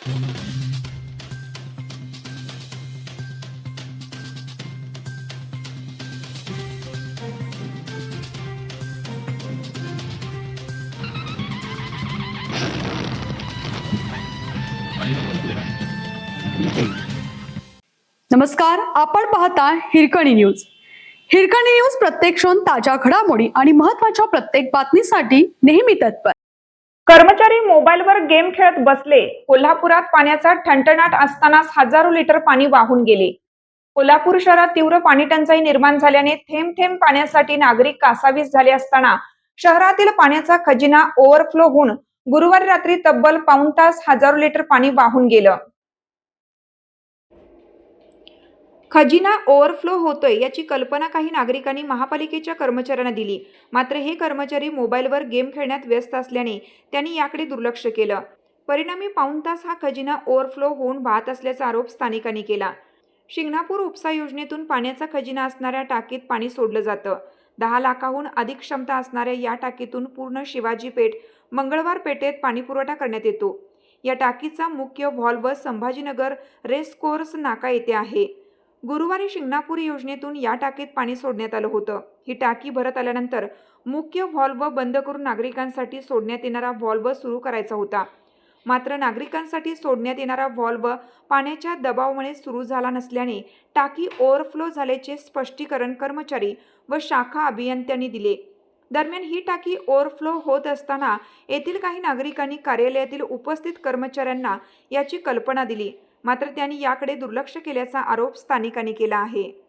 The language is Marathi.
नमस्कार, आपण पाहता हिरकणी न्यूज. हिरकणी न्यूज प्रत्येक क्षण ताज्या घडामोडी आणि महत्त्वाच्या प्रत्येक बातमीसाठी नेहमी तत्पर. कर्मचारी मोबाईलवर गेम खेळत बसले. कोल्हापुरात पाण्याचा ठणठणाट असतानाच हजारो लिटर पाणी वाहून गेले. कोल्हापूर शहरात तीव्र पाणी टंचाई निर्माण झाल्याने थेंब थेंब पाण्यासाठी नागरिक कासावीस झाले असताना शहरातील पाण्याचा खजिना ओव्हरफ्लो होऊन गुरुवारी रात्री तब्बल पाऊण तास हजारो लिटर पाणी वाहून गेलं. खजिना ओव्हरफ्लो होतोय याची कल्पना काही नागरिकांनी महापालिकेच्या कर्मचाऱ्यांना दिली. मात्र हे कर्मचारी मोबाईलवर गेम खेळण्यात व्यस्त असल्याने त्यांनी याकडे दुर्लक्ष केलं. परिणामी पाऊण तास हा खजिना ओव्हरफ्लो होऊन वाहत असल्याचा आरोप स्थानिकांनी केला. शिंगणापूर उपसा योजनेतून पाण्याचा खजिना असणाऱ्या टाकीत पाणी सोडलं जातं. 10 लाखाहून अधिक क्षमता असणाऱ्या या टाकीतून पूर्ण शिवाजी पेठ, मंगळवार पेठेत पाणीपुरवठा करण्यात येतो. या टाकीचा मुख्य व्हॉल्व्ह संभाजीनगर रेसकोर्स नाका येथे आहे. गुरुवारी शिंगणापूर योजनेतून या टाकीत पाणी सोडण्यात आलं होतं. ही टाकी भरत आल्यानंतर मुख्य व्हॉल्व्ह बंद करून नागरिकांसाठी सोडण्यात येणारा व्हॉल्व्ह सुरू करायचा होता. मात्र नागरिकांसाठी सोडण्यात येणारा व्हॉल्व्ह पाण्याच्या दबावामुळे सुरू झाला नसल्याने टाकी ओव्हरफ्लो झाल्याचे स्पष्टीकरण कर्मचारी व शाखा अभियंत्यांनी दिले. दरम्यान ही टाकी ओव्हरफ्लो होत असताना येथील काही नागरिकांनी कार्यालयातील उपस्थित कर्मचाऱ्यांना याची कल्पना दिली. मात्र त्यांनी याकडे दुर्लक्ष केल्याचा आरोप स्थानिकांनी केला आहे.